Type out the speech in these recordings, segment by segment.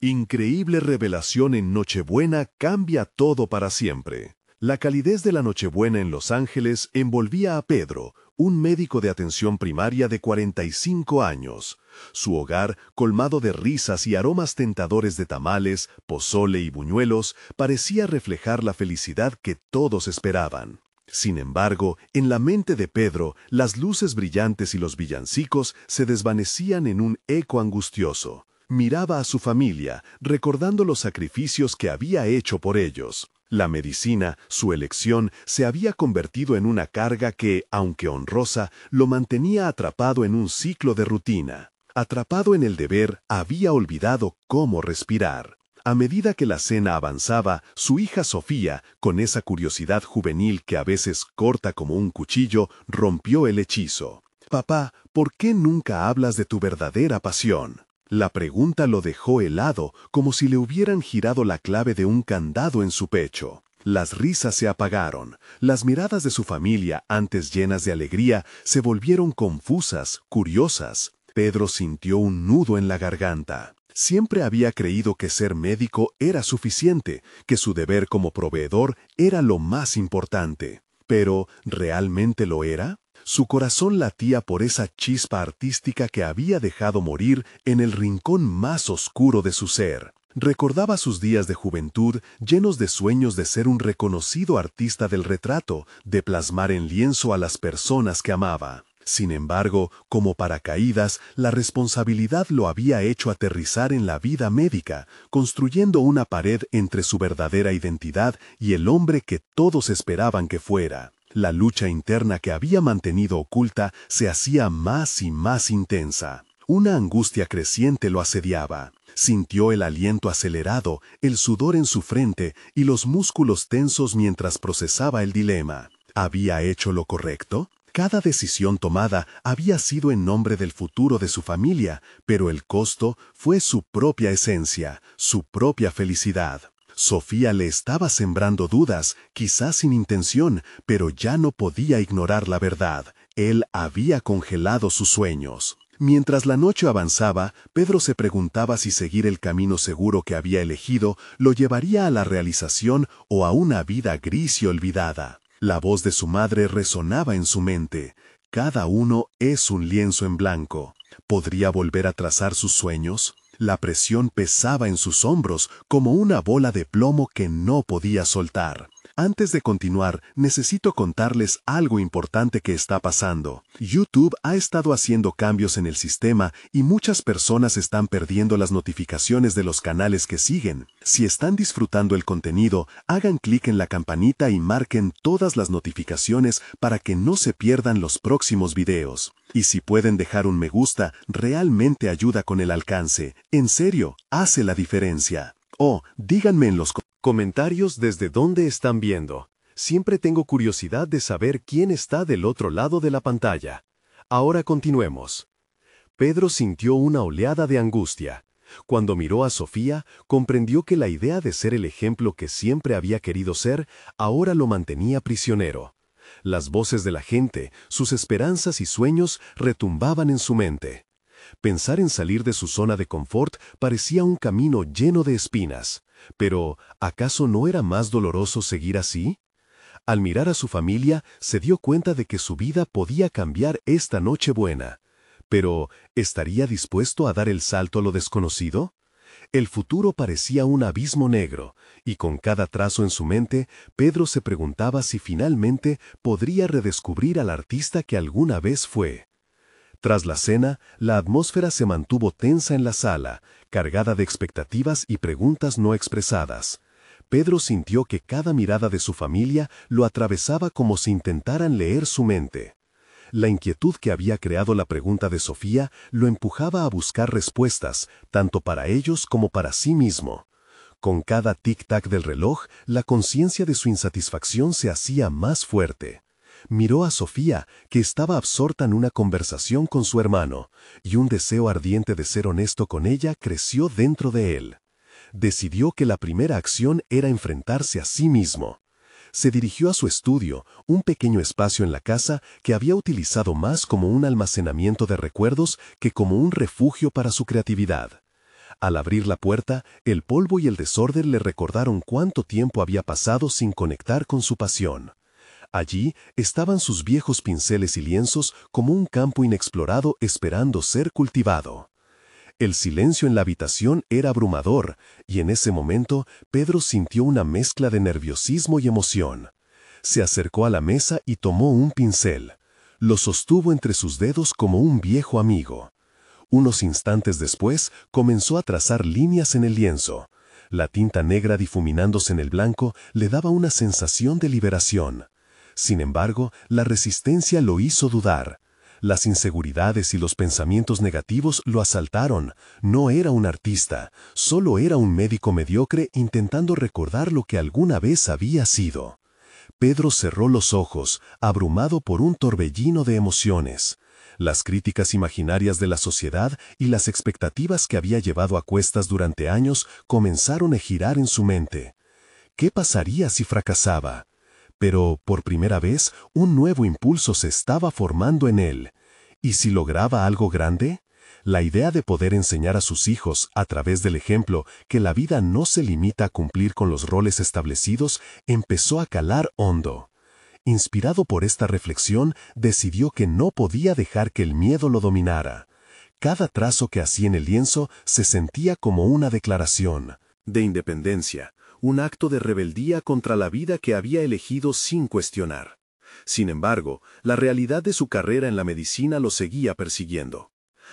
Increíble revelación en Nochebuena cambia todo para siempre. La calidez de la Nochebuena en Los Ángeles envolvía a Pedro, un médico de atención primaria de 45 años. Su hogar, colmado de risas y aromas tentadores de tamales, pozole y buñuelos, parecía reflejar la felicidad que todos esperaban. Sin embargo, en la mente de Pedro, las luces brillantes y los villancicos se desvanecían en un eco angustioso. Miraba a su familia, recordando los sacrificios que había hecho por ellos. La medicina, su elección, se había convertido en una carga que, aunque honrosa, lo mantenía atrapado en un ciclo de rutina. Atrapado en el deber, había olvidado cómo respirar. A medida que la cena avanzaba, su hija Sofía, con esa curiosidad juvenil que a veces corta como un cuchillo, rompió el hechizo. «Papá, ¿por qué nunca hablas de tu verdadera pasión?» La pregunta lo dejó helado, como si le hubieran girado la clave de un candado en su pecho. Las risas se apagaron. Las miradas de su familia, antes llenas de alegría, se volvieron confusas, curiosas. Pedro sintió un nudo en la garganta. Siempre había creído que ser médico era suficiente, que su deber como proveedor era lo más importante. Pero, ¿realmente lo era? Su corazón latía por esa chispa artística que había dejado morir en el rincón más oscuro de su ser. Recordaba sus días de juventud llenos de sueños de ser un reconocido artista del retrato, de plasmar en lienzo a las personas que amaba. Sin embargo, como paracaídas, la responsabilidad lo había hecho aterrizar en la vida médica, construyendo una pared entre su verdadera identidad y el hombre que todos esperaban que fuera. La lucha interna que había mantenido oculta se hacía más y más intensa. Una angustia creciente lo asediaba. Sintió el aliento acelerado, el sudor en su frente y los músculos tensos mientras procesaba el dilema. ¿Había hecho lo correcto? Cada decisión tomada había sido en nombre del futuro de su familia, pero el costo fue su propia esencia, su propia felicidad. Sofía le estaba sembrando dudas, quizás sin intención, pero ya no podía ignorar la verdad. Él había congelado sus sueños. Mientras la noche avanzaba, Pedro se preguntaba si seguir el camino seguro que había elegido lo llevaría a la realización o a una vida gris y olvidada. La voz de su madre resonaba en su mente. Cada uno es un lienzo en blanco. ¿Podría volver a trazar sus sueños? La presión pesaba en sus hombros como una bola de plomo que no podía soltar. Antes de continuar, necesito contarles algo importante que está pasando. YouTube ha estado haciendo cambios en el sistema y muchas personas están perdiendo las notificaciones de los canales que siguen. Si están disfrutando el contenido, hagan clic en la campanita y marquen todas las notificaciones para que no se pierdan los próximos videos. Y si pueden dejar un me gusta, realmente ayuda con el alcance. En serio, hace la diferencia. Díganme en los comentarios desde dónde están viendo. Siempre tengo curiosidad de saber quién está del otro lado de la pantalla. Ahora continuemos. Pedro sintió una oleada de angustia. Cuando miró a Sofía, comprendió que la idea de ser el ejemplo que siempre había querido ser, ahora lo mantenía prisionero. Las voces de la gente, sus esperanzas y sueños retumbaban en su mente. Pensar en salir de su zona de confort parecía un camino lleno de espinas. Pero, ¿acaso no era más doloroso seguir así? Al mirar a su familia, se dio cuenta de que su vida podía cambiar esta Nochebuena. Pero, ¿estaría dispuesto a dar el salto a lo desconocido? El futuro parecía un abismo negro, y con cada trazo en su mente, Pedro se preguntaba si finalmente podría redescubrir al artista que alguna vez fue. Tras la cena, la atmósfera se mantuvo tensa en la sala, cargada de expectativas y preguntas no expresadas. Pedro sintió que cada mirada de su familia lo atravesaba como si intentaran leer su mente. La inquietud que había creado la pregunta de Sofía lo empujaba a buscar respuestas, tanto para ellos como para sí mismo. Con cada tic-tac del reloj, la conciencia de su insatisfacción se hacía más fuerte. Miró a Sofía, que estaba absorta en una conversación con su hermano, y un deseo ardiente de ser honesto con ella creció dentro de él. Decidió que la primera acción era enfrentarse a sí mismo. Se dirigió a su estudio, un pequeño espacio en la casa que había utilizado más como un almacenamiento de recuerdos que como un refugio para su creatividad. Al abrir la puerta, el polvo y el desorden le recordaron cuánto tiempo había pasado sin conectar con su pasión. Allí estaban sus viejos pinceles y lienzos como un campo inexplorado esperando ser cultivado. El silencio en la habitación era abrumador, y en ese momento Pedro sintió una mezcla de nerviosismo y emoción. Se acercó a la mesa y tomó un pincel. Lo sostuvo entre sus dedos como un viejo amigo. Unos instantes después, comenzó a trazar líneas en el lienzo. La tinta negra difuminándose en el blanco le daba una sensación de liberación. Sin embargo, la resistencia lo hizo dudar. Las inseguridades y los pensamientos negativos lo asaltaron. No era un artista, solo era un médico mediocre intentando recordar lo que alguna vez había sido. Pedro cerró los ojos, abrumado por un torbellino de emociones. Las críticas imaginarias de la sociedad y las expectativas que había llevado a cuestas durante años comenzaron a girar en su mente. ¿Qué pasaría si fracasaba? Pero, por primera vez, un nuevo impulso se estaba formando en él. ¿Y si lograba algo grande? La idea de poder enseñar a sus hijos, a través del ejemplo, que la vida no se limita a cumplir con los roles establecidos, empezó a calar hondo. Inspirado por esta reflexión, decidió que no podía dejar que el miedo lo dominara. Cada trazo que hacía en el lienzo se sentía como una declaración de independencia, un acto de rebeldía contra la vida que había elegido sin cuestionar. Sin embargo, la realidad de su carrera en la medicina lo seguía persiguiendo.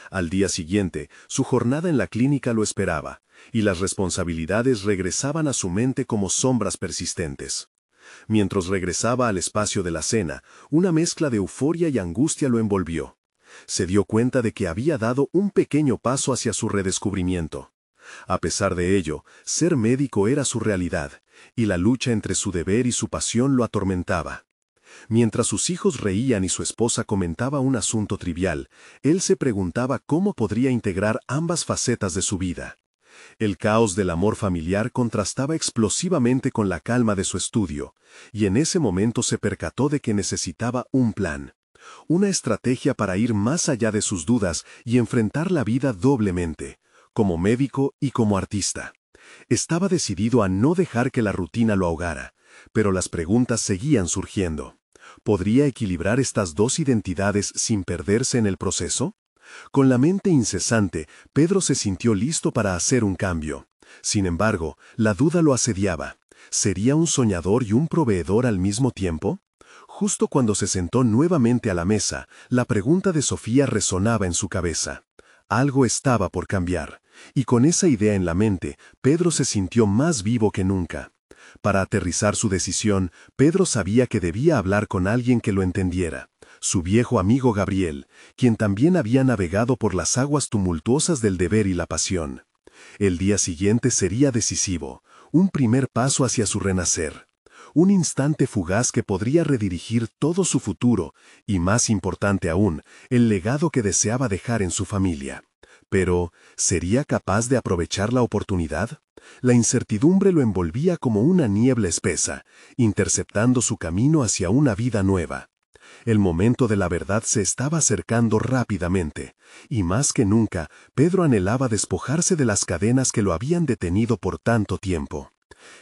Al día siguiente, su jornada en la clínica lo esperaba, y las responsabilidades regresaban a su mente como sombras persistentes. Mientras regresaba al espacio de la cena, una mezcla de euforia y angustia lo envolvió. Se dio cuenta de que había dado un pequeño paso hacia su redescubrimiento. A pesar de ello, ser médico era su realidad, y la lucha entre su deber y su pasión lo atormentaba. Mientras sus hijos reían y su esposa comentaba un asunto trivial, él se preguntaba cómo podría integrar ambas facetas de su vida. El caos del amor familiar contrastaba explosivamente con la calma de su estudio, y en ese momento se percató de que necesitaba un plan, una estrategia para ir más allá de sus dudas y enfrentar la vida doblemente, como médico y como artista. Estaba decidido a no dejar que la rutina lo ahogara, pero las preguntas seguían surgiendo. ¿Podría equilibrar estas dos identidades sin perderse en el proceso? Con la mente incesante, Pedro se sintió listo para hacer un cambio. Sin embargo, la duda lo asediaba. ¿Sería un soñador y un proveedor al mismo tiempo? Justo cuando se sentó nuevamente a la mesa, la pregunta de Sofía resonaba en su cabeza. Algo estaba por cambiar, y con esa idea en la mente, Pedro se sintió más vivo que nunca. Para aterrizar su decisión, Pedro sabía que debía hablar con alguien que lo entendiera. Su viejo amigo Gabriel, quien también había navegado por las aguas tumultuosas del deber y la pasión. El día siguiente sería decisivo, un primer paso hacia su renacer. Un instante fugaz que podría redirigir todo su futuro, y más importante aún, el legado que deseaba dejar en su familia. Pero, ¿sería capaz de aprovechar la oportunidad? La incertidumbre lo envolvía como una niebla espesa, interceptando su camino hacia una vida nueva. El momento de la verdad se estaba acercando rápidamente, y más que nunca, Pedro anhelaba despojarse de las cadenas que lo habían detenido por tanto tiempo.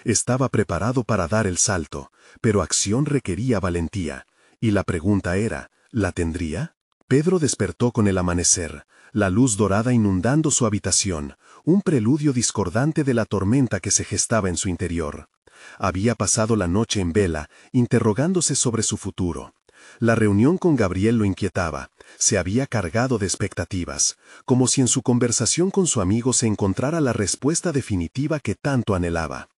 Estaba preparado para dar el salto, pero acción requería valentía, y la pregunta era, ¿la tendría? Pedro despertó con el amanecer, la luz dorada inundando su habitación, un preludio discordante de la tormenta que se gestaba en su interior. Había pasado la noche en vela, interrogándose sobre su futuro. La reunión con Gabriel lo inquietaba, se había cargado de expectativas, como si en su conversación con su amigo se encontrara la respuesta definitiva que tanto anhelaba.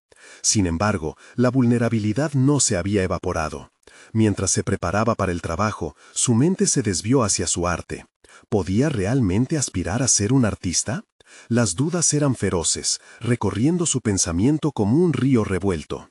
Sin embargo, la vulnerabilidad no se había evaporado. Mientras se preparaba para el trabajo, su mente se desvió hacia su arte. ¿Podía realmente aspirar a ser un artista? Las dudas eran feroces, recorriendo su pensamiento como un río revuelto.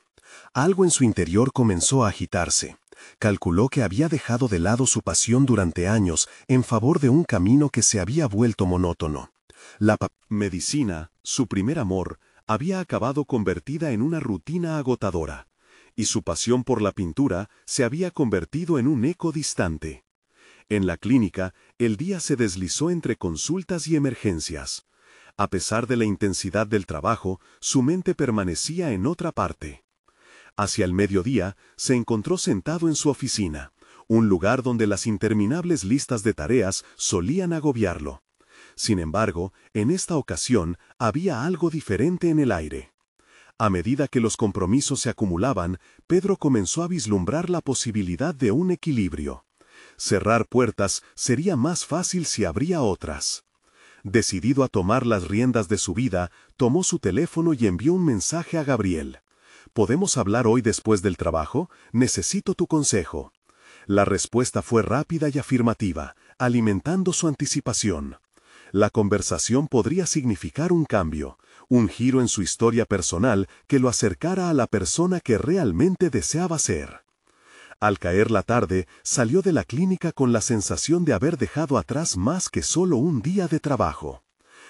Algo en su interior comenzó a agitarse. Calculó que había dejado de lado su pasión durante años en favor de un camino que se había vuelto monótono. La medicina, su primer amor, había acabado convertida en una rutina agotadora, y su pasión por la pintura se había convertido en un eco distante. En la clínica, el día se deslizó entre consultas y emergencias. A pesar de la intensidad del trabajo, su mente permanecía en otra parte. Hacia el mediodía, se encontró sentado en su oficina, un lugar donde las interminables listas de tareas solían agobiarlo. Sin embargo, en esta ocasión había algo diferente en el aire. A medida que los compromisos se acumulaban, Pedro comenzó a vislumbrar la posibilidad de un equilibrio. Cerrar puertas sería más fácil si abría otras. Decidido a tomar las riendas de su vida, tomó su teléfono y envió un mensaje a Gabriel. ¿Podemos hablar hoy después del trabajo? Necesito tu consejo. La respuesta fue rápida y afirmativa, alimentando su anticipación. La conversación podría significar un cambio, un giro en su historia personal que lo acercara a la persona que realmente deseaba ser. Al caer la tarde, salió de la clínica con la sensación de haber dejado atrás más que solo un día de trabajo.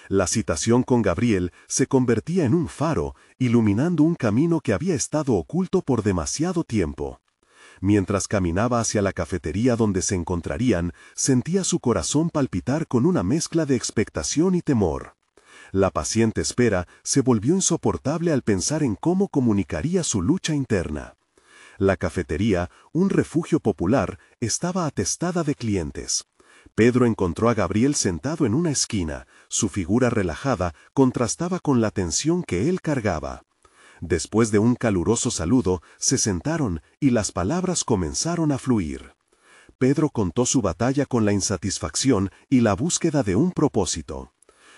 La citación con Gabriel se convertía en un faro, iluminando un camino que había estado oculto por demasiado tiempo. Mientras caminaba hacia la cafetería donde se encontrarían, sentía su corazón palpitar con una mezcla de expectación y temor. La paciente espera se volvió insoportable al pensar en cómo comunicaría su lucha interna. La cafetería, un refugio popular, estaba atestada de clientes. Pedro encontró a Gabriel sentado en una esquina. Su figura relajada contrastaba con la tensión que él cargaba. Después de un caluroso saludo, se sentaron y las palabras comenzaron a fluir. Pedro contó su batalla con la insatisfacción y la búsqueda de un propósito.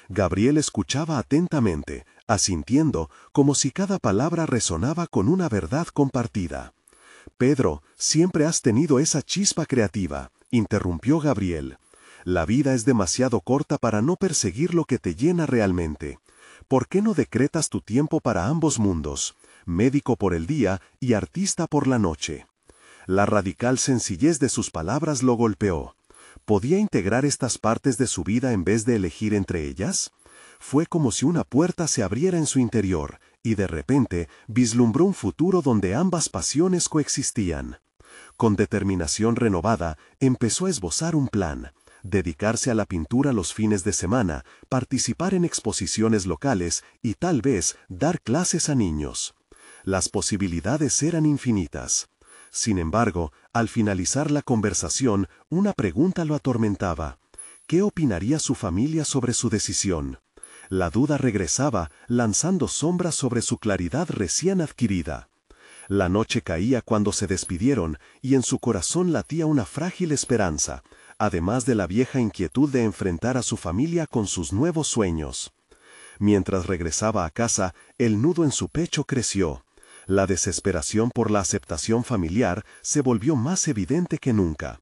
Gabriel escuchaba atentamente, asintiendo como si cada palabra resonaba con una verdad compartida. «Pedro, siempre has tenido esa chispa creativa», interrumpió Gabriel. «La vida es demasiado corta para no perseguir lo que te llena realmente. ¿Por qué no decretas tu tiempo para ambos mundos, médico por el día y artista por la noche?» La radical sencillez de sus palabras lo golpeó. ¿Podía integrar estas partes de su vida en vez de elegir entre ellas? Fue como si una puerta se abriera en su interior, y de repente vislumbró un futuro donde ambas pasiones coexistían. Con determinación renovada, empezó a esbozar un plan: dedicarse a la pintura los fines de semana, participar en exposiciones locales y tal vez dar clases a niños. Las posibilidades eran infinitas. Sin embargo, al finalizar la conversación, una pregunta lo atormentaba. ¿Qué opinaría su familia sobre su decisión? La duda regresaba, lanzando sombras sobre su claridad recién adquirida. La noche caía cuando se despidieron, y en su corazón latía una frágil esperanza, además de la vieja inquietud de enfrentar a su familia con sus nuevos sueños. Mientras regresaba a casa, el nudo en su pecho creció. La desesperación por la aceptación familiar se volvió más evidente que nunca.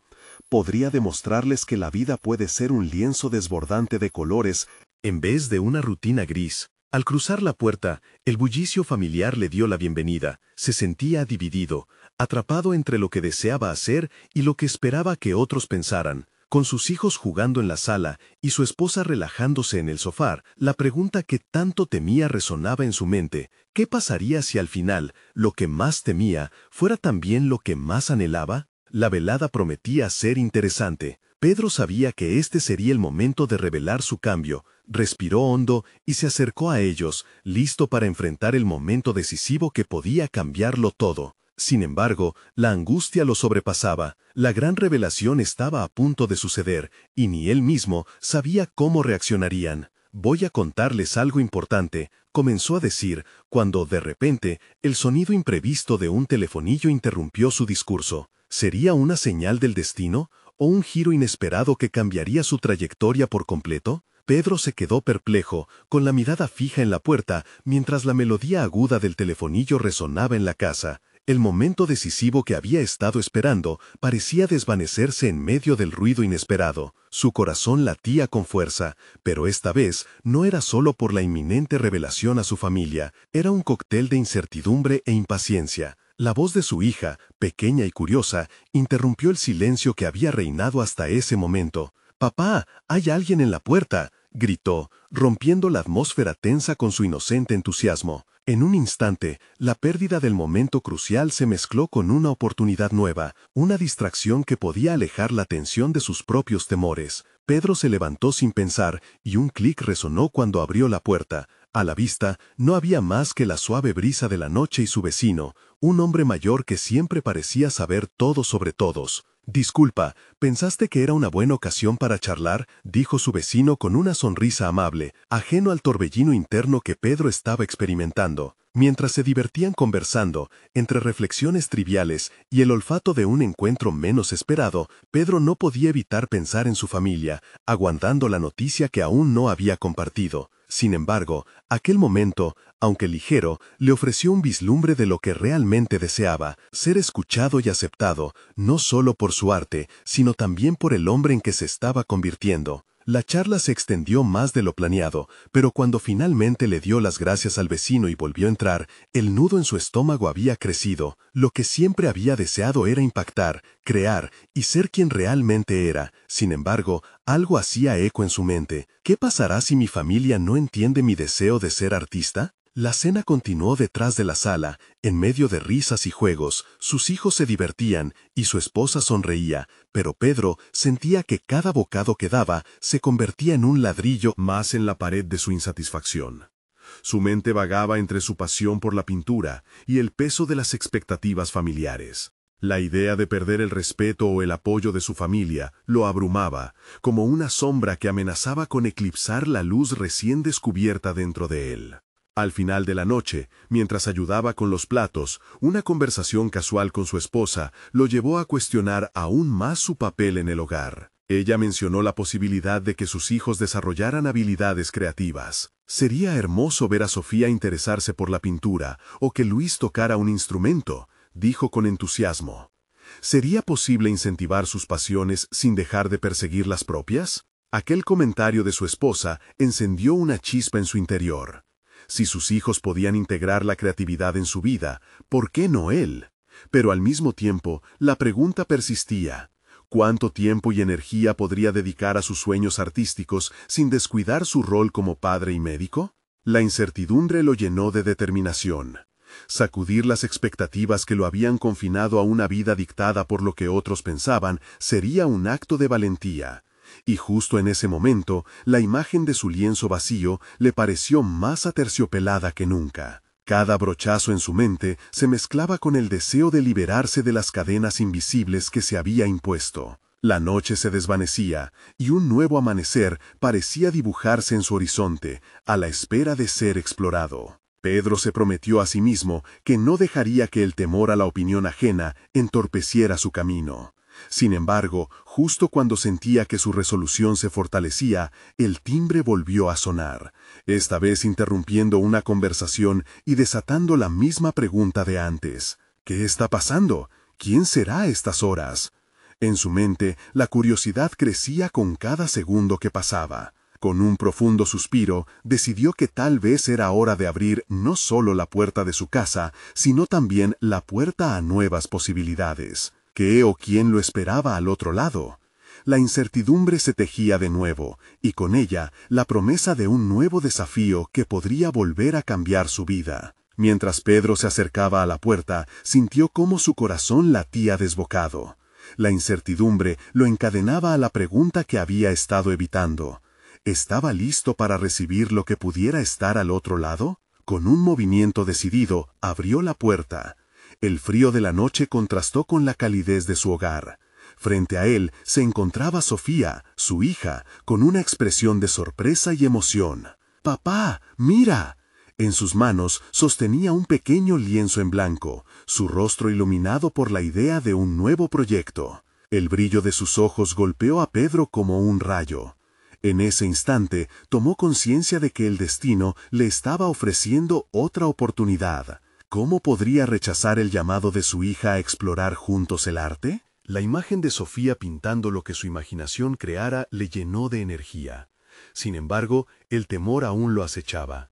Podría demostrarles que la vida puede ser un lienzo desbordante de colores en vez de una rutina gris. Al cruzar la puerta, el bullicio familiar le dio la bienvenida. Se sentía dividido, atrapado entre lo que deseaba hacer y lo que esperaba que otros pensaran. Con sus hijos jugando en la sala y su esposa relajándose en el sofá, la pregunta que tanto temía resonaba en su mente: ¿qué pasaría si al final lo que más temía fuera también lo que más anhelaba? La velada prometía ser interesante. Pedro sabía que este sería el momento de revelar su cambio. Respiró hondo y se acercó a ellos, listo para enfrentar el momento decisivo que podía cambiarlo todo. Sin embargo, la angustia lo sobrepasaba. La gran revelación estaba a punto de suceder, y ni él mismo sabía cómo reaccionarían. «Voy a contarles algo importante», comenzó a decir, cuando, de repente, el sonido imprevisto de un telefonillo interrumpió su discurso. ¿Sería una señal del destino, o un giro inesperado que cambiaría su trayectoria por completo? Pedro se quedó perplejo, con la mirada fija en la puerta, mientras la melodía aguda del telefonillo resonaba en la casa. El momento decisivo que había estado esperando parecía desvanecerse en medio del ruido inesperado. Su corazón latía con fuerza, pero esta vez no era solo por la inminente revelación a su familia, era un cóctel de incertidumbre e impaciencia. La voz de su hija, pequeña y curiosa, interrumpió el silencio que había reinado hasta ese momento. «Papá, hay alguien en la puerta», gritó, rompiendo la atmósfera tensa con su inocente entusiasmo. En un instante, la pérdida del momento crucial se mezcló con una oportunidad nueva, una distracción que podía alejar la atención de sus propios temores. Pedro se levantó sin pensar, y un clic resonó cuando abrió la puerta. A la vista, no había más que la suave brisa de la noche y su vecino, un hombre mayor que siempre parecía saber todo sobre todos. «Disculpa, ¿pensaste que era una buena ocasión para charlar?», dijo su vecino con una sonrisa amable, ajeno al torbellino interno que Pedro estaba experimentando. Mientras se divertían conversando, entre reflexiones triviales y el olfato de un encuentro menos esperado, Pedro no podía evitar pensar en su familia, aguardando la noticia que aún no había compartido. Sin embargo, aquel momento, aunque ligero, le ofreció un vislumbre de lo que realmente deseaba, ser escuchado y aceptado, no solo por su arte, sino también por el hombre en que se estaba convirtiendo. La charla se extendió más de lo planeado, pero cuando finalmente le dio las gracias al vecino y volvió a entrar, el nudo en su estómago había crecido. Lo que siempre había deseado era impactar, crear y ser quien realmente era. Sin embargo, algo hacía eco en su mente. ¿Qué pasará si mi familia no entiende mi deseo de ser artista? La cena continuó detrás de la sala, en medio de risas y juegos. Sus hijos se divertían y su esposa sonreía, pero Pedro sentía que cada bocado que daba se convertía en un ladrillo más en la pared de su insatisfacción. Su mente vagaba entre su pasión por la pintura y el peso de las expectativas familiares. La idea de perder el respeto o el apoyo de su familia lo abrumaba, como una sombra que amenazaba con eclipsar la luz recién descubierta dentro de él. Al final de la noche, mientras ayudaba con los platos, una conversación casual con su esposa lo llevó a cuestionar aún más su papel en el hogar. Ella mencionó la posibilidad de que sus hijos desarrollaran habilidades creativas. Sería hermoso ver a Sofía interesarse por la pintura o que Luis tocara un instrumento, dijo con entusiasmo. ¿Sería posible incentivar sus pasiones sin dejar de perseguir las propias? Aquel comentario de su esposa encendió una chispa en su interior. Si sus hijos podían integrar la creatividad en su vida, ¿por qué no él? Pero al mismo tiempo, la pregunta persistía. ¿Cuánto tiempo y energía podría dedicar a sus sueños artísticos sin descuidar su rol como padre y médico? La incertidumbre lo llenó de determinación. Sacudir las expectativas que lo habían confinado a una vida dictada por lo que otros pensaban sería un acto de valentía. Y justo en ese momento, la imagen de su lienzo vacío le pareció más aterciopelada que nunca. Cada brochazo en su mente se mezclaba con el deseo de liberarse de las cadenas invisibles que se había impuesto. La noche se desvanecía, y un nuevo amanecer parecía dibujarse en su horizonte, a la espera de ser explorado. Pedro se prometió a sí mismo que no dejaría que el temor a la opinión ajena entorpeciera su camino. Sin embargo, justo cuando sentía que su resolución se fortalecía, el timbre volvió a sonar, esta vez interrumpiendo una conversación y desatando la misma pregunta de antes. ¿Qué está pasando? ¿Quién será a estas horas? En su mente, la curiosidad crecía con cada segundo que pasaba. Con un profundo suspiro, decidió que tal vez era hora de abrir no solo la puerta de su casa, sino también la puerta a nuevas posibilidades. ¿Qué o quién lo esperaba al otro lado? La incertidumbre se tejía de nuevo, y con ella la promesa de un nuevo desafío que podría volver a cambiar su vida. Mientras Pedro se acercaba a la puerta, sintió cómo su corazón latía desbocado. La incertidumbre lo encadenaba a la pregunta que había estado evitando. ¿Estaba listo para recibir lo que pudiera estar al otro lado? Con un movimiento decidido, abrió la puerta. El frío de la noche contrastó con la calidez de su hogar. Frente a él se encontraba Sofía, su hija, con una expresión de sorpresa y emoción. «¡Papá, mira!». En sus manos sostenía un pequeño lienzo en blanco, su rostro iluminado por la idea de un nuevo proyecto. El brillo de sus ojos golpeó a Pedro como un rayo. En ese instante tomó conciencia de que el destino le estaba ofreciendo otra oportunidad. ¿Cómo podría rechazar el llamado de su hija a explorar juntos el arte? La imagen de Sofía pintando lo que su imaginación creara le llenó de energía. Sin embargo, el temor aún lo acechaba.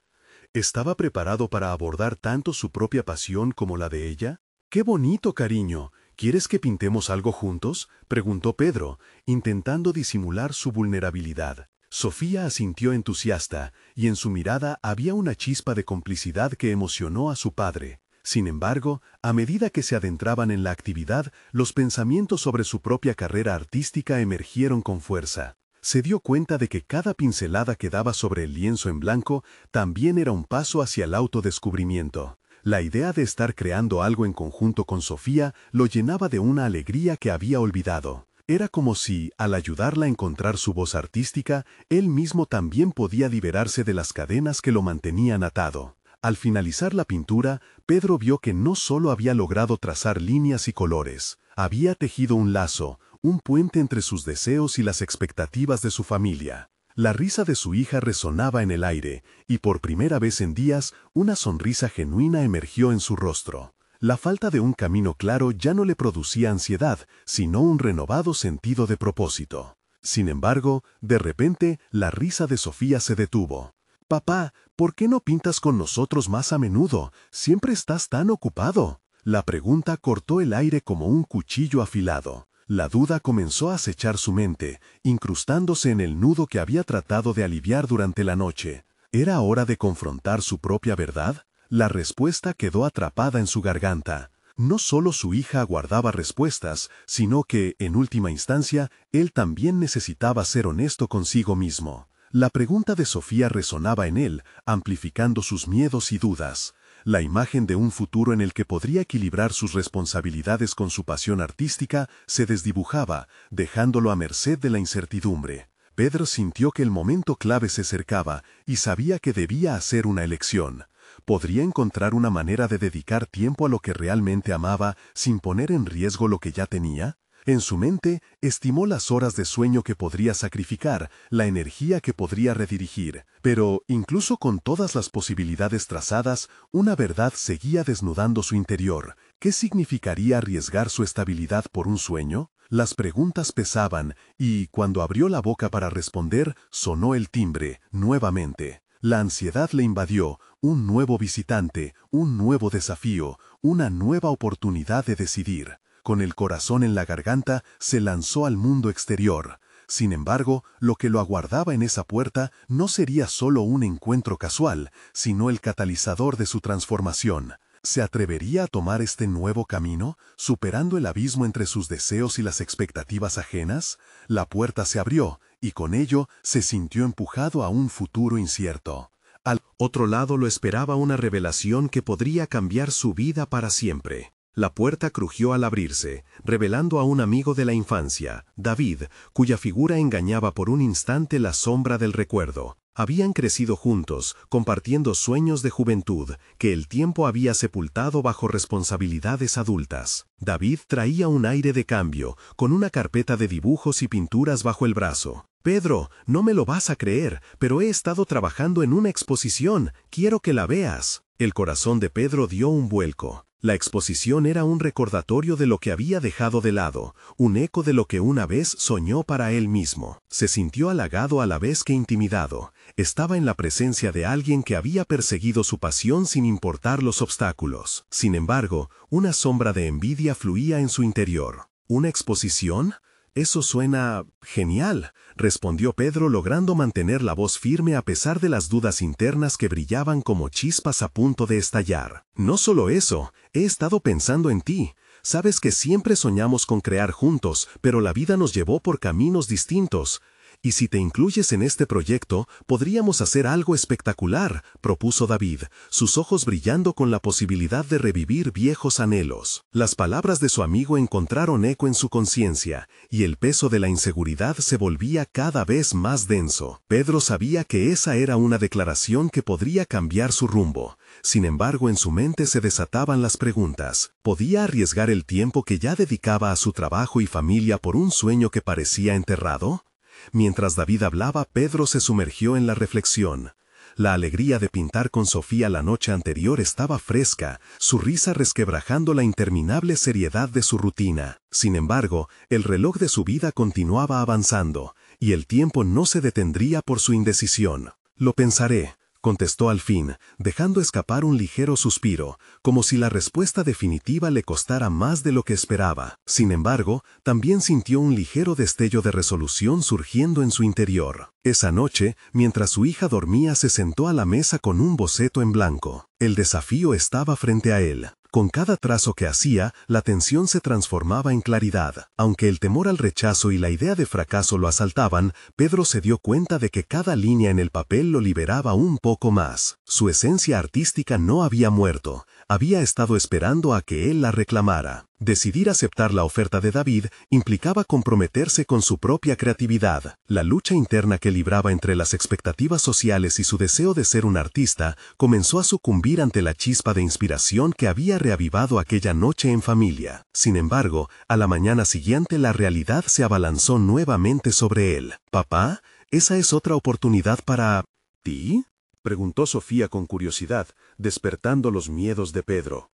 ¿Estaba preparado para abordar tanto su propia pasión como la de ella? ¡Qué bonito, cariño! ¿Quieres que pintemos algo juntos?, preguntó Pedro, intentando disimular su vulnerabilidad. Sofía asintió entusiasta, y en su mirada había una chispa de complicidad que emocionó a su padre. Sin embargo, a medida que se adentraban en la actividad, los pensamientos sobre su propia carrera artística emergieron con fuerza. Se dio cuenta de que cada pincelada que daba sobre el lienzo en blanco también era un paso hacia el autodescubrimiento. La idea de estar creando algo en conjunto con Sofía lo llenaba de una alegría que había olvidado. Era como si, al ayudarla a encontrar su voz artística, él mismo también podía liberarse de las cadenas que lo mantenían atado. Al finalizar la pintura, Pedro vio que no solo había logrado trazar líneas y colores, había tejido un lazo, un puente entre sus deseos y las expectativas de su familia. La risa de su hija resonaba en el aire, y por primera vez en días, una sonrisa genuina emergió en su rostro. La falta de un camino claro ya no le producía ansiedad, sino un renovado sentido de propósito. Sin embargo, de repente, la risa de Sofía se detuvo. «Papá, ¿por qué no pintas con nosotros más a menudo? Siempre estás tan ocupado». La pregunta cortó el aire como un cuchillo afilado. La duda comenzó a acechar su mente, incrustándose en el nudo que había tratado de aliviar durante la noche. ¿Era hora de confrontar su propia verdad? La respuesta quedó atrapada en su garganta. No solo su hija aguardaba respuestas, sino que, en última instancia, él también necesitaba ser honesto consigo mismo. La pregunta de Sofía resonaba en él, amplificando sus miedos y dudas. La imagen de un futuro en el que podría equilibrar sus responsabilidades con su pasión artística se desdibujaba, dejándolo a merced de la incertidumbre. Pedro sintió que el momento clave se acercaba y sabía que debía hacer una elección. ¿Podría encontrar una manera de dedicar tiempo a lo que realmente amaba sin poner en riesgo lo que ya tenía? En su mente, estimó las horas de sueño que podría sacrificar, la energía que podría redirigir. Pero, incluso con todas las posibilidades trazadas, una verdad seguía desnudando su interior. ¿Qué significaría arriesgar su estabilidad por un sueño? Las preguntas pesaban, y, cuando abrió la boca para responder, sonó el timbre, nuevamente. La ansiedad le invadió, un nuevo visitante, un nuevo desafío, una nueva oportunidad de decidir. Con el corazón en la garganta, se lanzó al mundo exterior. Sin embargo, lo que lo aguardaba en esa puerta no sería solo un encuentro casual, sino el catalizador de su transformación. ¿Se atrevería a tomar este nuevo camino, superando el abismo entre sus deseos y las expectativas ajenas? La puerta se abrió, y con ello se sintió empujado a un futuro incierto. Al otro lado lo esperaba una revelación que podría cambiar su vida para siempre. La puerta crujió al abrirse, revelando a un amigo de la infancia, David, cuya figura engañaba por un instante la sombra del recuerdo. Habían crecido juntos, compartiendo sueños de juventud, que el tiempo había sepultado bajo responsabilidades adultas. David traía un aire de cambio, con una carpeta de dibujos y pinturas bajo el brazo. «Pedro, no me lo vas a creer, pero he estado trabajando en una exposición, quiero que la veas». El corazón de Pedro dio un vuelco. La exposición era un recordatorio de lo que había dejado de lado, un eco de lo que una vez soñó para él mismo. Se sintió halagado a la vez que intimidado. Estaba en la presencia de alguien que había perseguido su pasión sin importar los obstáculos. Sin embargo, una sombra de envidia fluía en su interior. ¿Una exposición? «Eso suena genial», respondió Pedro logrando mantener la voz firme a pesar de las dudas internas que brillaban como chispas a punto de estallar. «No solo eso, he estado pensando en ti. Sabes que siempre soñamos con crear juntos, pero la vida nos llevó por caminos distintos. Y si te incluyes en este proyecto, podríamos hacer algo espectacular», propuso David, sus ojos brillando con la posibilidad de revivir viejos anhelos. Las palabras de su amigo encontraron eco en su conciencia, y el peso de la inseguridad se volvía cada vez más denso. Pedro sabía que esa era una declaración que podría cambiar su rumbo. Sin embargo, en su mente se desataban las preguntas. ¿Podía arriesgar el tiempo que ya dedicaba a su trabajo y familia por un sueño que parecía enterrado? Mientras David hablaba, Pedro se sumergió en la reflexión. La alegría de pintar con Sofía la noche anterior estaba fresca, su risa resquebrajando la interminable seriedad de su rutina. Sin embargo, el reloj de su vida continuaba avanzando, y el tiempo no se detendría por su indecisión. «Lo pensaré», contestó al fin, dejando escapar un ligero suspiro, como si la respuesta definitiva le costara más de lo que esperaba. Sin embargo, también sintió un ligero destello de resolución surgiendo en su interior. Esa noche, mientras su hija dormía, se sentó a la mesa con un boceto en blanco. El desafío estaba frente a él. Con cada trazo que hacía, la tensión se transformaba en claridad. Aunque el temor al rechazo y la idea de fracaso lo asaltaban, Pedro se dio cuenta de que cada línea en el papel lo liberaba un poco más. Su esencia artística no había muerto, había estado esperando a que él la reclamara. Decidir aceptar la oferta de David implicaba comprometerse con su propia creatividad. La lucha interna que libraba entre las expectativas sociales y su deseo de ser un artista comenzó a sucumbir ante la chispa de inspiración que había reavivado aquella noche en familia. Sin embargo, a la mañana siguiente la realidad se abalanzó nuevamente sobre él. «Papá, ¿esa es otra oportunidad para ti?», preguntó Sofía con curiosidad, despertando los miedos de Pedro.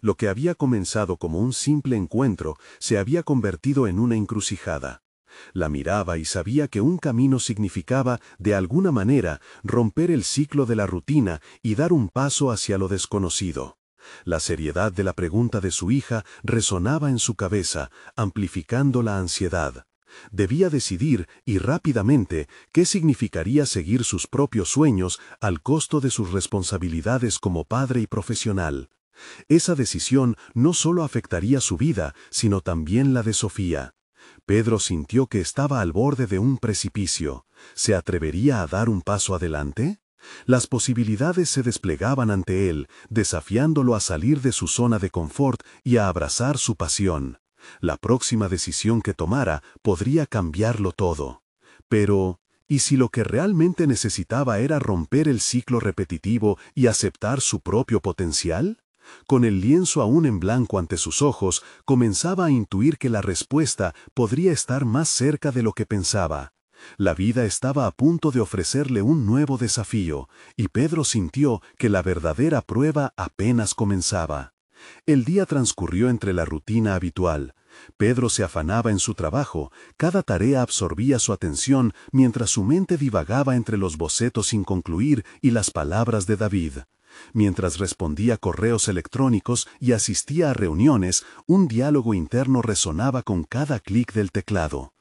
Lo que había comenzado como un simple encuentro se había convertido en una encrucijada. La miraba y sabía que un camino significaba, de alguna manera, romper el ciclo de la rutina y dar un paso hacia lo desconocido. La seriedad de la pregunta de su hija resonaba en su cabeza, amplificando la ansiedad. Debía decidir, y rápidamente, qué significaría seguir sus propios sueños al costo de sus responsabilidades como padre y profesional. Esa decisión no solo afectaría su vida, sino también la de Sofía. Pedro sintió que estaba al borde de un precipicio. ¿Se atrevería a dar un paso adelante? Las posibilidades se desplegaban ante él, desafiándolo a salir de su zona de confort y a abrazar su pasión. La próxima decisión que tomara podría cambiarlo todo. Pero, ¿y si lo que realmente necesitaba era romper el ciclo repetitivo y aceptar su propio potencial? Con el lienzo aún en blanco ante sus ojos, comenzaba a intuir que la respuesta podría estar más cerca de lo que pensaba. La vida estaba a punto de ofrecerle un nuevo desafío, y Pedro sintió que la verdadera prueba apenas comenzaba. El día transcurrió entre la rutina habitual. Pedro se afanaba en su trabajo, cada tarea absorbía su atención mientras su mente divagaba entre los bocetos sin concluir y las palabras de David. Mientras respondía correos electrónicos y asistía a reuniones, un diálogo interno resonaba con cada clic del teclado.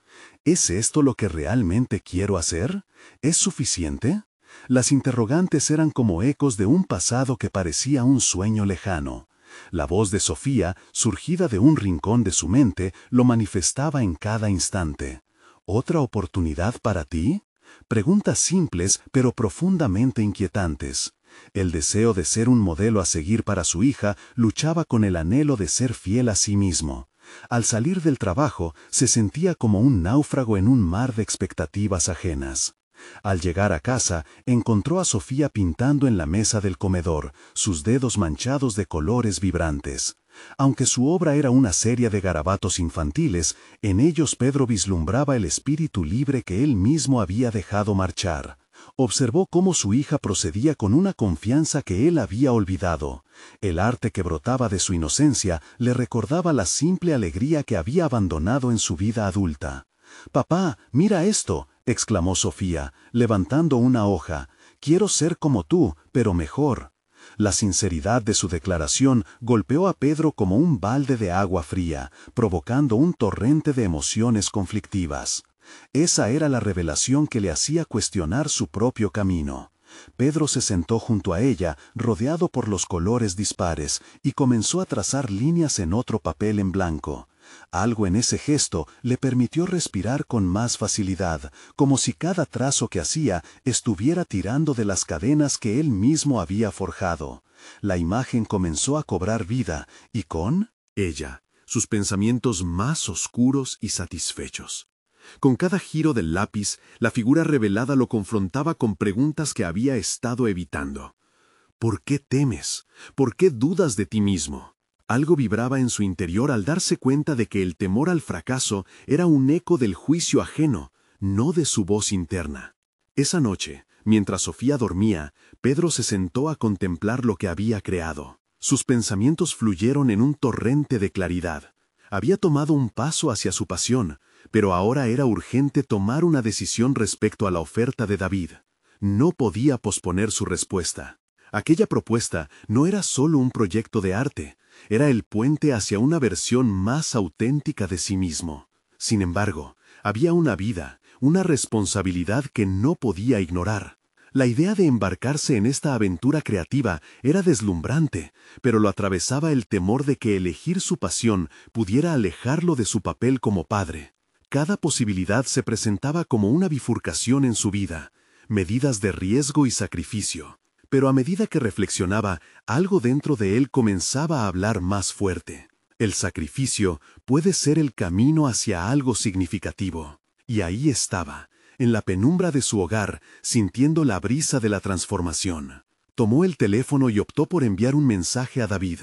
¿Es esto lo que realmente quiero hacer? ¿Es suficiente? Las interrogantes eran como ecos de un pasado que parecía un sueño lejano. La voz de Sofía, surgida de un rincón de su mente, lo manifestaba en cada instante. ¿Otra oportunidad para ti? Preguntas simples pero profundamente inquietantes. El deseo de ser un modelo a seguir para su hija luchaba con el anhelo de ser fiel a sí mismo. Al salir del trabajo, se sentía como un náufrago en un mar de expectativas ajenas. Al llegar a casa, encontró a Sofía pintando en la mesa del comedor, sus dedos manchados de colores vibrantes. Aunque su obra era una serie de garabatos infantiles, en ellos Pedro vislumbraba el espíritu libre que él mismo había dejado marchar. Observó cómo su hija procedía con una confianza que él había olvidado. El arte que brotaba de su inocencia le recordaba la simple alegría que había abandonado en su vida adulta. «Papá, mira esto», exclamó Sofía, levantando una hoja. «Quiero ser como tú, pero mejor». La sinceridad de su declaración golpeó a Pedro como un balde de agua fría, provocando un torrente de emociones conflictivas. Esa era la revelación que le hacía cuestionar su propio camino. Pedro se sentó junto a ella, rodeado por los colores dispares, y comenzó a trazar líneas en otro papel en blanco. Algo en ese gesto le permitió respirar con más facilidad, como si cada trazo que hacía estuviera tirando de las cadenas que él mismo había forjado. La imagen comenzó a cobrar vida, y con ella, sus pensamientos más oscuros y satisfechos. Con cada giro del lápiz, la figura revelada lo confrontaba con preguntas que había estado evitando. ¿Por qué temes? ¿Por qué dudas de ti mismo? Algo vibraba en su interior al darse cuenta de que el temor al fracaso era un eco del juicio ajeno, no de su voz interna. Esa noche, mientras Sofía dormía, Pedro se sentó a contemplar lo que había creado. Sus pensamientos fluyeron en un torrente de claridad. Había tomado un paso hacia su pasión, pero ahora era urgente tomar una decisión respecto a la oferta de David. No podía posponer su respuesta. Aquella propuesta no era solo un proyecto de arte, era el puente hacia una versión más auténtica de sí mismo. Sin embargo, había una vida, una responsabilidad que no podía ignorar. La idea de embarcarse en esta aventura creativa era deslumbrante, pero lo atravesaba el temor de que elegir su pasión pudiera alejarlo de su papel como padre. Cada posibilidad se presentaba como una bifurcación en su vida, medidas de riesgo y sacrificio. Pero a medida que reflexionaba, algo dentro de él comenzaba a hablar más fuerte. El sacrificio puede ser el camino hacia algo significativo. Y ahí estaba, en la penumbra de su hogar, sintiendo la brisa de la transformación. Tomó el teléfono y optó por enviar un mensaje a David.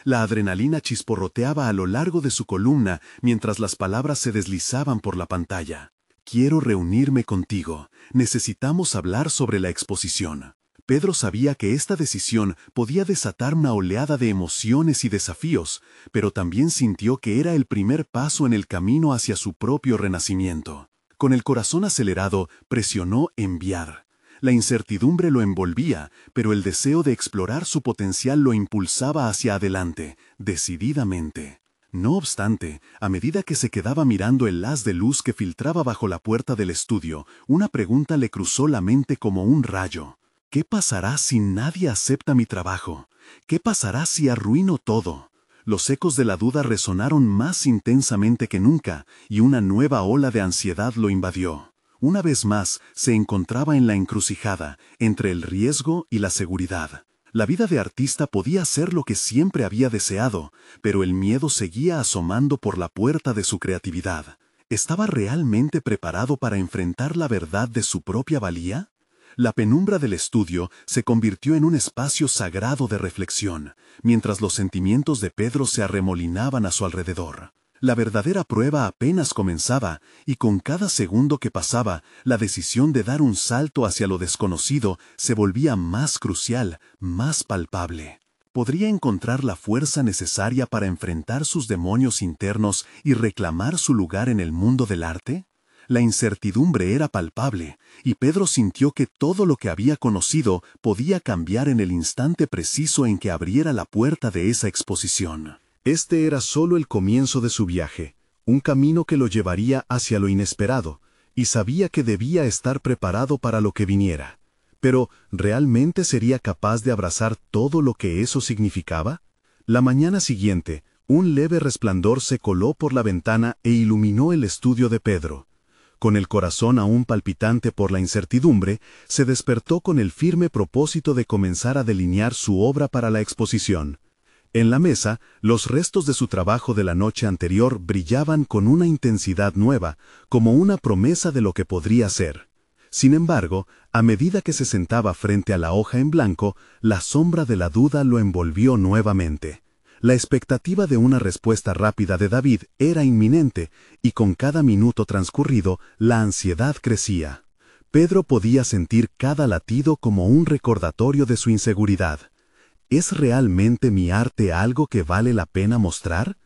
La adrenalina chisporroteaba a lo largo de su columna mientras las palabras se deslizaban por la pantalla. Quiero reunirme contigo. Necesitamos hablar sobre la exposición. Pedro sabía que esta decisión podía desatar una oleada de emociones y desafíos, pero también sintió que era el primer paso en el camino hacia su propio renacimiento. Con el corazón acelerado, presionó enviar. La incertidumbre lo envolvía, pero el deseo de explorar su potencial lo impulsaba hacia adelante, decididamente. No obstante, a medida que se quedaba mirando el haz de luz que filtraba bajo la puerta del estudio, una pregunta le cruzó la mente como un rayo. ¿Qué pasará si nadie acepta mi trabajo? ¿Qué pasará si arruino todo? Los ecos de la duda resonaron más intensamente que nunca, y una nueva ola de ansiedad lo invadió. Una vez más, se encontraba en la encrucijada, entre el riesgo y la seguridad. La vida de artista podía ser lo que siempre había deseado, pero el miedo seguía asomando por la puerta de su creatividad. ¿Estaba realmente preparado para enfrentar la verdad de su propia valía? La penumbra del estudio se convirtió en un espacio sagrado de reflexión, mientras los sentimientos de Pedro se arremolinaban a su alrededor. La verdadera prueba apenas comenzaba, y con cada segundo que pasaba, la decisión de dar un salto hacia lo desconocido se volvía más crucial, más palpable. ¿Podría encontrar la fuerza necesaria para enfrentar sus demonios internos y reclamar su lugar en el mundo del arte? La incertidumbre era palpable, y Pedro sintió que todo lo que había conocido podía cambiar en el instante preciso en que abriera la puerta de esa exposición. Este era solo el comienzo de su viaje, un camino que lo llevaría hacia lo inesperado, y sabía que debía estar preparado para lo que viniera. Pero, ¿realmente sería capaz de abrazar todo lo que eso significaba? La mañana siguiente, un leve resplandor se coló por la ventana e iluminó el estudio de Pedro. Con el corazón aún palpitante por la incertidumbre, se despertó con el firme propósito de comenzar a delinear su obra para la exposición. En la mesa, los restos de su trabajo de la noche anterior brillaban con una intensidad nueva, como una promesa de lo que podría ser. Sin embargo, a medida que se sentaba frente a la hoja en blanco, la sombra de la duda lo envolvió nuevamente. La expectativa de una respuesta rápida de David era inminente, y con cada minuto transcurrido, la ansiedad crecía. Pedro podía sentir cada latido como un recordatorio de su inseguridad. ¿Es realmente mi arte algo que vale la pena mostrar?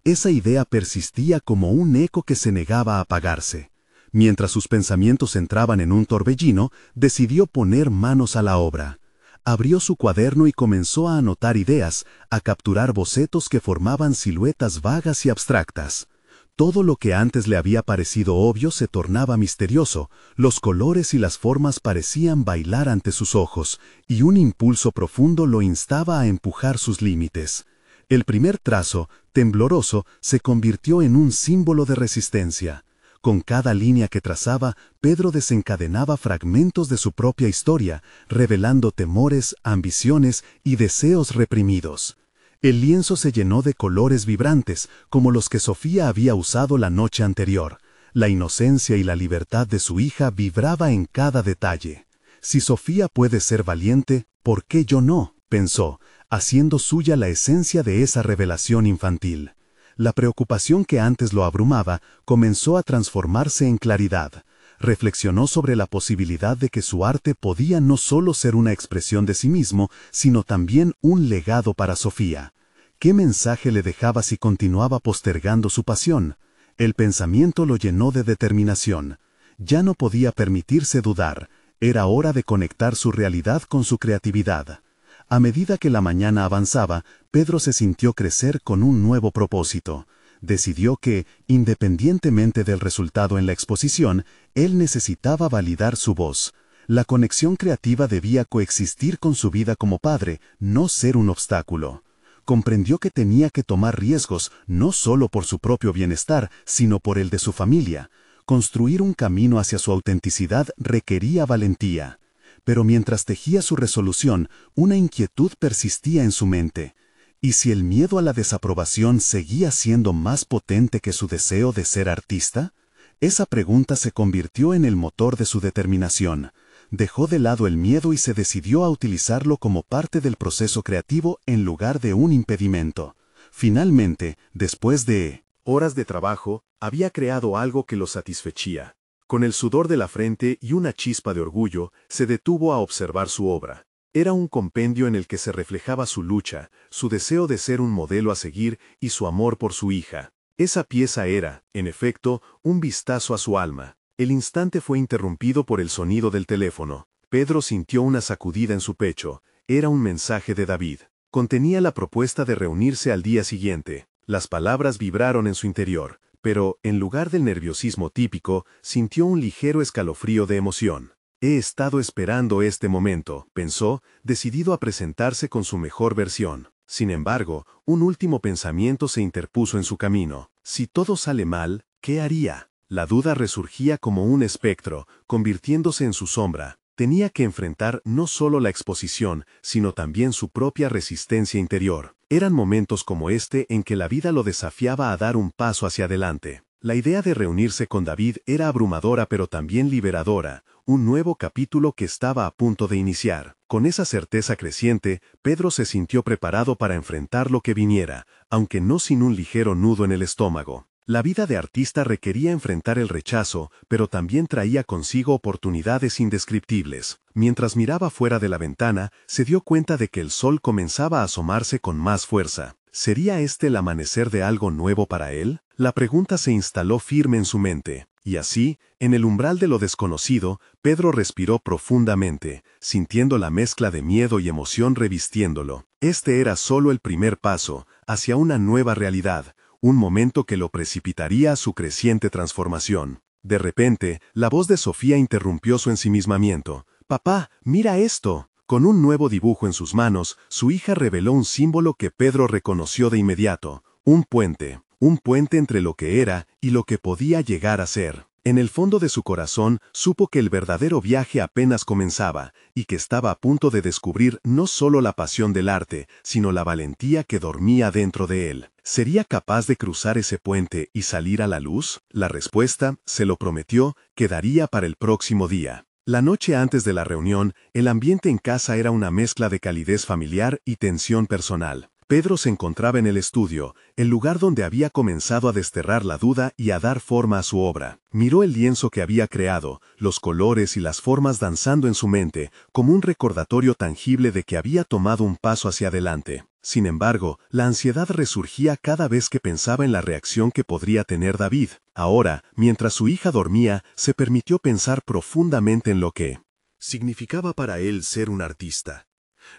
Esa idea persistía como un eco que se negaba a apagarse. Mientras sus pensamientos entraban en un torbellino, decidió poner manos a la obra. Abrió su cuaderno y comenzó a anotar ideas, a capturar bocetos que formaban siluetas vagas y abstractas. Todo lo que antes le había parecido obvio se tornaba misterioso, los colores y las formas parecían bailar ante sus ojos, y un impulso profundo lo instaba a empujar sus límites. El primer trazo, tembloroso, se convirtió en un símbolo de resistencia. Con cada línea que trazaba, Pedro desencadenaba fragmentos de su propia historia, revelando temores, ambiciones y deseos reprimidos. El lienzo se llenó de colores vibrantes, como los que Sofía había usado la noche anterior. La inocencia y la libertad de su hija vibraba en cada detalle. Si Sofía puede ser valiente, ¿por qué yo no?, pensó, haciendo suya la esencia de esa revelación infantil. La preocupación que antes lo abrumaba comenzó a transformarse en claridad. Reflexionó sobre la posibilidad de que su arte podía no solo ser una expresión de sí mismo, sino también un legado para Sofía. ¿Qué mensaje le dejaba si continuaba postergando su pasión? El pensamiento lo llenó de determinación. Ya no podía permitirse dudar. Era hora de conectar su realidad con su creatividad. A medida que la mañana avanzaba, Pedro se sintió crecer con un nuevo propósito. Decidió que, independientemente del resultado en la exposición, él necesitaba validar su voz. La conexión creativa debía coexistir con su vida como padre, no ser un obstáculo. Comprendió que tenía que tomar riesgos no solo por su propio bienestar, sino por el de su familia. Construir un camino hacia su autenticidad requería valentía. Pero mientras tejía su resolución, una inquietud persistía en su mente. ¿Y si el miedo a la desaprobación seguía siendo más potente que su deseo de ser artista? Esa pregunta se convirtió en el motor de su determinación. Dejó de lado el miedo y se decidió a utilizarlo como parte del proceso creativo en lugar de un impedimento. Finalmente, después de horas de trabajo, había creado algo que lo satisfacía. Con el sudor de la frente y una chispa de orgullo, se detuvo a observar su obra. Era un compendio en el que se reflejaba su lucha, su deseo de ser un modelo a seguir y su amor por su hija. Esa pieza era, en efecto, un vistazo a su alma. El instante fue interrumpido por el sonido del teléfono. Pedro sintió una sacudida en su pecho. Era un mensaje de David. Contenía la propuesta de reunirse al día siguiente. Las palabras vibraron en su interior, pero, en lugar del nerviosismo típico, sintió un ligero escalofrío de emoción. He estado esperando este momento, pensó, decidido a presentarse con su mejor versión. Sin embargo, un último pensamiento se interpuso en su camino. Si todo sale mal, ¿qué haría? La duda resurgía como un espectro, convirtiéndose en su sombra. Tenía que enfrentar no solo la exposición, sino también su propia resistencia interior. Eran momentos como este en que la vida lo desafiaba a dar un paso hacia adelante. La idea de reunirse con David era abrumadora pero también liberadora, un nuevo capítulo que estaba a punto de iniciar. Con esa certeza creciente, Pedro se sintió preparado para enfrentar lo que viniera, aunque no sin un ligero nudo en el estómago. La vida de artista requería enfrentar el rechazo, pero también traía consigo oportunidades indescriptibles. Mientras miraba fuera de la ventana, se dio cuenta de que el sol comenzaba a asomarse con más fuerza. ¿Sería este el amanecer de algo nuevo para él? La pregunta se instaló firme en su mente. Y así, en el umbral de lo desconocido, Pedro respiró profundamente, sintiendo la mezcla de miedo y emoción revistiéndolo. Este era solo el primer paso, hacia una nueva realidad. Un momento que lo precipitaría a su creciente transformación. De repente, la voz de Sofía interrumpió su ensimismamiento. «Papá, mira esto». Con un nuevo dibujo en sus manos, su hija reveló un símbolo que Pedro reconoció de inmediato. Un puente entre lo que era y lo que podía llegar a ser. En el fondo de su corazón, supo que el verdadero viaje apenas comenzaba, y que estaba a punto de descubrir no solo la pasión del arte, sino la valentía que dormía dentro de él. ¿Sería capaz de cruzar ese puente y salir a la luz? La respuesta, se lo prometió, quedaría para el próximo día. La noche antes de la reunión, el ambiente en casa era una mezcla de calidez familiar y tensión personal. Pedro se encontraba en el estudio, el lugar donde había comenzado a desterrar la duda y a dar forma a su obra. Miró el lienzo que había creado, los colores y las formas danzando en su mente, como un recordatorio tangible de que había tomado un paso hacia adelante. Sin embargo, la ansiedad resurgía cada vez que pensaba en la reacción que podría tener David. Ahora, mientras su hija dormía, se permitió pensar profundamente en lo que significaba para él ser un artista.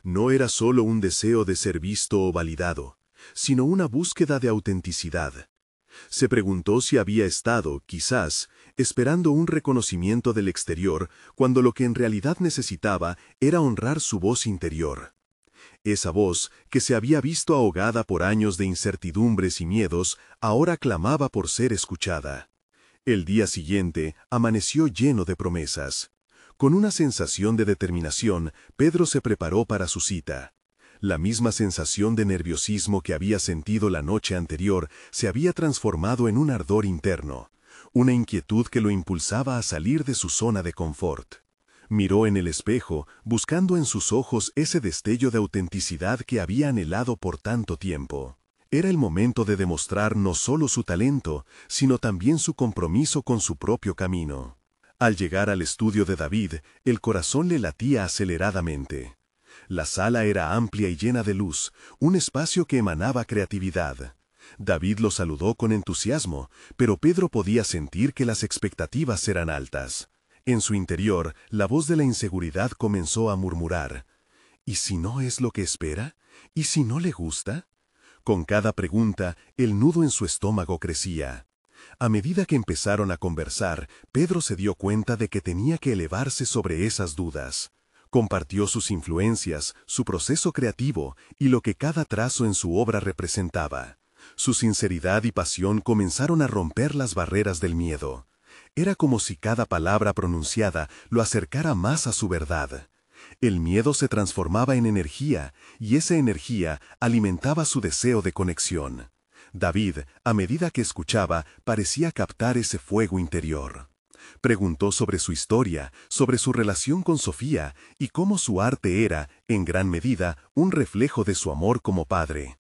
No era solo un deseo de ser visto o validado, sino una búsqueda de autenticidad. Se preguntó si había estado, quizás, esperando un reconocimiento del exterior, cuando lo que en realidad necesitaba era honrar su voz interior. Esa voz, que se había visto ahogada por años de incertidumbres y miedos, ahora clamaba por ser escuchada. El día siguiente amaneció lleno de promesas. Con una sensación de determinación, Pedro se preparó para su cita. La misma sensación de nerviosismo que había sentido la noche anterior se había transformado en un ardor interno, una inquietud que lo impulsaba a salir de su zona de confort. Miró en el espejo, buscando en sus ojos ese destello de autenticidad que había anhelado por tanto tiempo. Era el momento de demostrar no solo su talento, sino también su compromiso con su propio camino. Al llegar al estudio de David, el corazón le latía aceleradamente. La sala era amplia y llena de luz, un espacio que emanaba creatividad. David lo saludó con entusiasmo, pero Pedro podía sentir que las expectativas eran altas. En su interior, la voz de la inseguridad comenzó a murmurar. ¿Y si no es lo que espera? ¿Y si no le gusta? Con cada pregunta, el nudo en su estómago crecía. A medida que empezaron a conversar, Pedro se dio cuenta de que tenía que elevarse sobre esas dudas. Compartió sus influencias, su proceso creativo y lo que cada trazo en su obra representaba. Su sinceridad y pasión comenzaron a romper las barreras del miedo. Era como si cada palabra pronunciada lo acercara más a su verdad. El miedo se transformaba en energía, y esa energía alimentaba su deseo de conexión. David, a medida que escuchaba, parecía captar ese fuego interior. Preguntó sobre su historia, sobre su relación con Sofía y cómo su arte era, en gran medida, un reflejo de su amor como padre.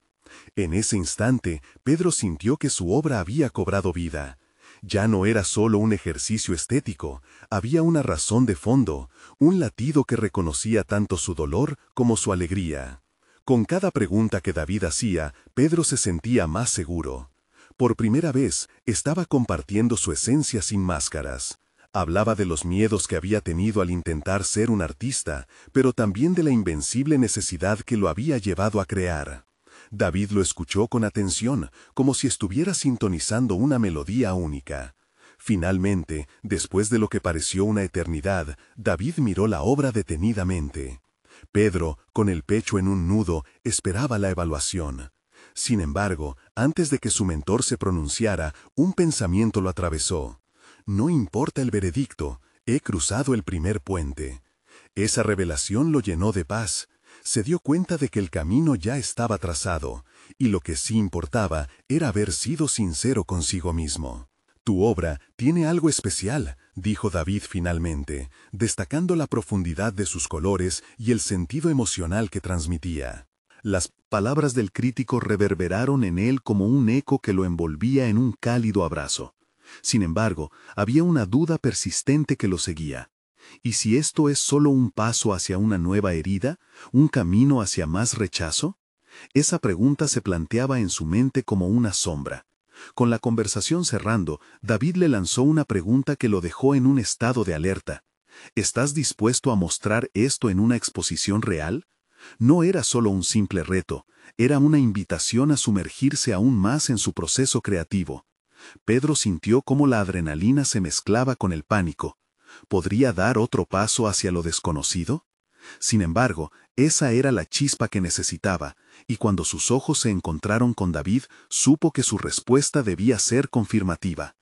En ese instante, Pedro sintió que su obra había cobrado vida. Ya no era solo un ejercicio estético, había una razón de fondo, un latido que reconocía tanto su dolor como su alegría. Con cada pregunta que David hacía, Pedro se sentía más seguro. Por primera vez, estaba compartiendo su esencia sin máscaras. Hablaba de los miedos que había tenido al intentar ser un artista, pero también de la invencible necesidad que lo había llevado a crear. David lo escuchó con atención, como si estuviera sintonizando una melodía única. Finalmente, después de lo que pareció una eternidad, David miró la obra detenidamente. Pedro, con el pecho en un nudo, esperaba la evaluación. Sin embargo, antes de que su mentor se pronunciara, un pensamiento lo atravesó. No importa el veredicto, he cruzado el primer puente. Esa revelación lo llenó de paz. Se dio cuenta de que el camino ya estaba trazado, y lo que sí importaba era haber sido sincero consigo mismo. Tu obra tiene algo especial, dijo David finalmente, destacando la profundidad de sus colores y el sentido emocional que transmitía. Las palabras del crítico reverberaron en él como un eco que lo envolvía en un cálido abrazo. Sin embargo, había una duda persistente que lo seguía. ¿Y si esto es solo un paso hacia una nueva herida, un camino hacia más rechazo? Esa pregunta se planteaba en su mente como una sombra. Con la conversación cerrando, David le lanzó una pregunta que lo dejó en un estado de alerta. ¿Estás dispuesto a mostrar esto en una exposición real? No era solo un simple reto, era una invitación a sumergirse aún más en su proceso creativo. Pedro sintió cómo la adrenalina se mezclaba con el pánico. ¿Podría dar otro paso hacia lo desconocido? Sin embargo, esa era la chispa que necesitaba, y cuando sus ojos se encontraron con David, supo que su respuesta debía ser confirmativa.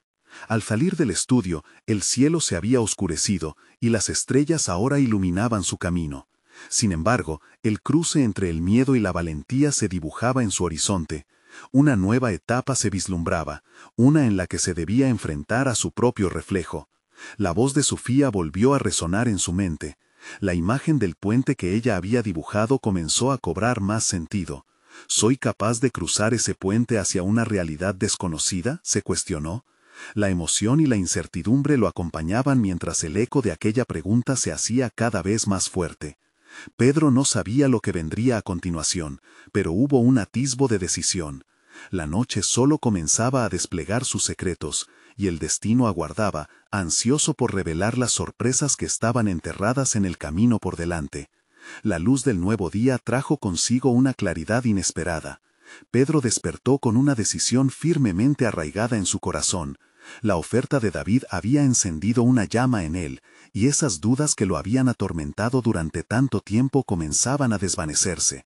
Al salir del estudio, el cielo se había oscurecido, y las estrellas ahora iluminaban su camino. Sin embargo, el cruce entre el miedo y la valentía se dibujaba en su horizonte. Una nueva etapa se vislumbraba, una en la que se debía enfrentar a su propio reflejo. La voz de Sofía volvió a resonar en su mente. La imagen del puente que ella había dibujado comenzó a cobrar más sentido. ¿Soy capaz de cruzar ese puente hacia una realidad desconocida?, se cuestionó. La emoción y la incertidumbre lo acompañaban mientras el eco de aquella pregunta se hacía cada vez más fuerte. Pedro no sabía lo que vendría a continuación, pero hubo un atisbo de decisión. La noche solo comenzaba a desplegar sus secretos, y el destino aguardaba, ansioso por revelar las sorpresas que estaban enterradas en el camino por delante. La luz del nuevo día trajo consigo una claridad inesperada. Pedro despertó con una decisión firmemente arraigada en su corazón. La oferta de David había encendido una llama en él, y esas dudas que lo habían atormentado durante tanto tiempo comenzaban a desvanecerse.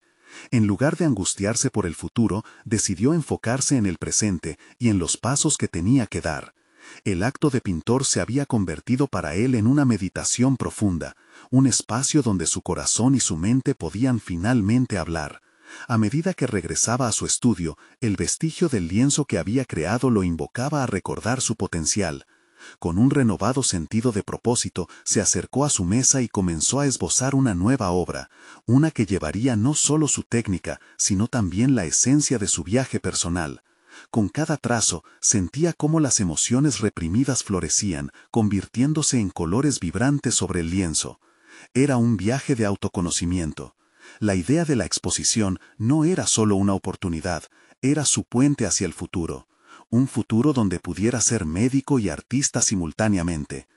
En lugar de angustiarse por el futuro, decidió enfocarse en el presente y en los pasos que tenía que dar. El acto de pintor se había convertido para él en una meditación profunda, un espacio donde su corazón y su mente podían finalmente hablar. A medida que regresaba a su estudio, el vestigio del lienzo que había creado lo invocaba a recordar su potencial. Con un renovado sentido de propósito, se acercó a su mesa y comenzó a esbozar una nueva obra, una que llevaría no solo su técnica, sino también la esencia de su viaje personal. Con cada trazo, sentía cómo las emociones reprimidas florecían, convirtiéndose en colores vibrantes sobre el lienzo. Era un viaje de autoconocimiento. La idea de la exposición no era solo una oportunidad, era su puente hacia el futuro. Un futuro donde pudiera ser médico y artista simultáneamente.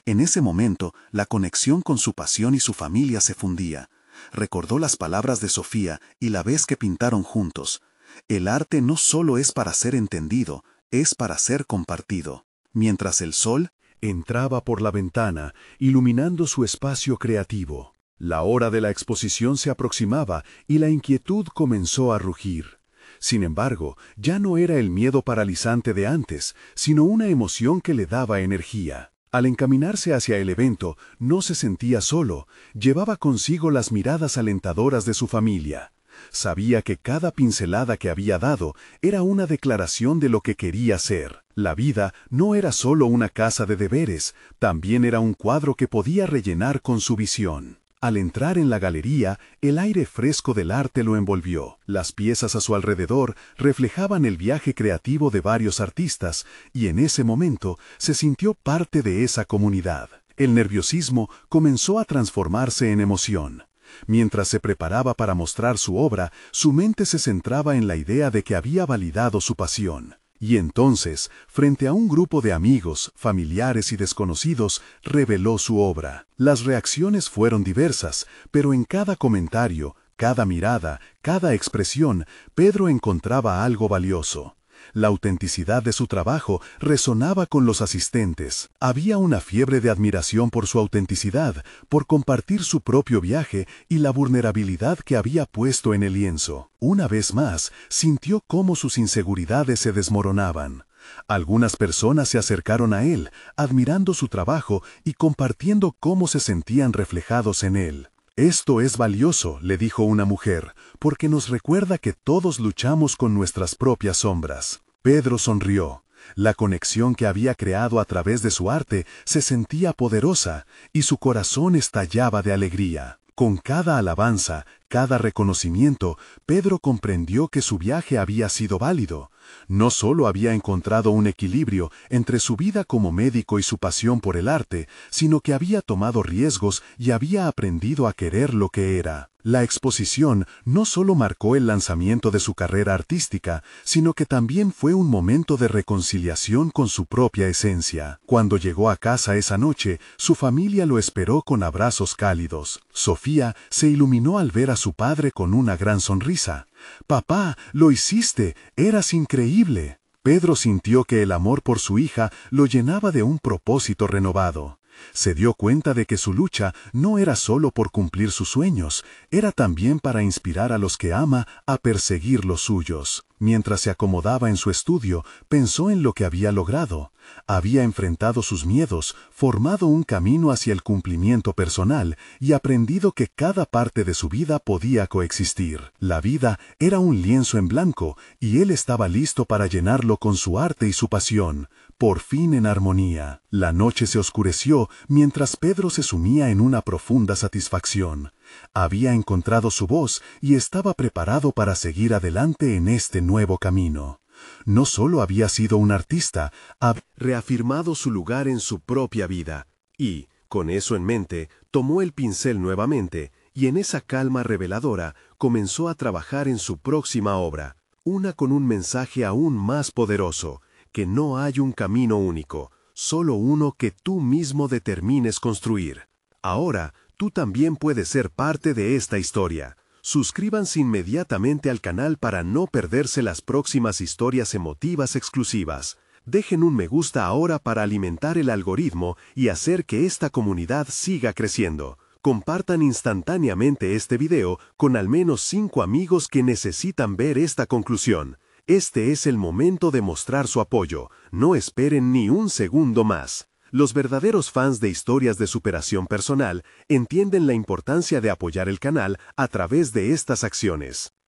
En ese momento, la conexión con su pasión y su familia se fundía. Recordó las palabras de Sofía y la vez que pintaron juntos. El arte no solo es para ser entendido, es para ser compartido. Mientras el sol entraba por la ventana, iluminando su espacio creativo. La hora de la exposición se aproximaba y la inquietud comenzó a rugir. Sin embargo, ya no era el miedo paralizante de antes, sino una emoción que le daba energía. Al encaminarse hacia el evento, no se sentía solo, llevaba consigo las miradas alentadoras de su familia. Sabía que cada pincelada que había dado era una declaración de lo que quería ser. La vida no era solo una casa de deberes, también era un cuadro que podía rellenar con su visión. Al entrar en la galería, el aire fresco del arte lo envolvió. Las piezas a su alrededor reflejaban el viaje creativo de varios artistas, y en ese momento se sintió parte de esa comunidad. El nerviosismo comenzó a transformarse en emoción. Mientras se preparaba para mostrar su obra, su mente se centraba en la idea de que había validado su pasión. Y entonces, frente a un grupo de amigos, familiares y desconocidos, reveló su obra. Las reacciones fueron diversas, pero en cada comentario, cada mirada, cada expresión, Pedro encontraba algo valioso. La autenticidad de su trabajo resonaba con los asistentes. Había una fiebre de admiración por su autenticidad, por compartir su propio viaje y la vulnerabilidad que había puesto en el lienzo. Una vez más, sintió cómo sus inseguridades se desmoronaban. Algunas personas se acercaron a él, admirando su trabajo y compartiendo cómo se sentían reflejados en él. «Esto es valioso», le dijo una mujer, «porque nos recuerda que todos luchamos con nuestras propias sombras». Pedro sonrió. La conexión que había creado a través de su arte se sentía poderosa, y su corazón estallaba de alegría. Con cada alabanza, cada reconocimiento, Pedro comprendió que su viaje había sido válido. No solo había encontrado un equilibrio entre su vida como médico y su pasión por el arte, sino que había tomado riesgos y había aprendido a querer lo que era. La exposición no solo marcó el lanzamiento de su carrera artística, sino que también fue un momento de reconciliación con su propia esencia. Cuando llegó a casa esa noche, su familia lo esperó con abrazos cálidos. Sofía se iluminó al ver a su padre con una gran sonrisa. «Papá, lo hiciste, eras increíble». Pedro sintió que el amor por su hija lo llenaba de un propósito renovado. Se dio cuenta de que su lucha no era solo por cumplir sus sueños, era también para inspirar a los que ama a perseguir los suyos. Mientras se acomodaba en su estudio, pensó en lo que había logrado. Había enfrentado sus miedos, formado un camino hacia el cumplimiento personal y aprendido que cada parte de su vida podía coexistir. La vida era un lienzo en blanco y él estaba listo para llenarlo con su arte y su pasión, por fin en armonía. La noche se oscureció mientras Pedro se sumía en una profunda satisfacción. Había encontrado su voz y estaba preparado para seguir adelante en este nuevo camino. No solo había sido un artista, había reafirmado su lugar en su propia vida, y, con eso en mente, tomó el pincel nuevamente, y en esa calma reveladora comenzó a trabajar en su próxima obra, una con un mensaje aún más poderoso, que no hay un camino único, solo uno que tú mismo determines construir. Ahora, tú también puedes ser parte de esta historia. Suscríbanse inmediatamente al canal para no perderse las próximas historias emotivas exclusivas. Dejen un me gusta ahora para alimentar el algoritmo y hacer que esta comunidad siga creciendo. Compartan instantáneamente este video con al menos 5 amigos que necesitan ver esta conclusión. Este es el momento de mostrar su apoyo. No esperen ni un segundo más. Los verdaderos fans de historias de superación personal entienden la importancia de apoyar el canal a través de estas acciones.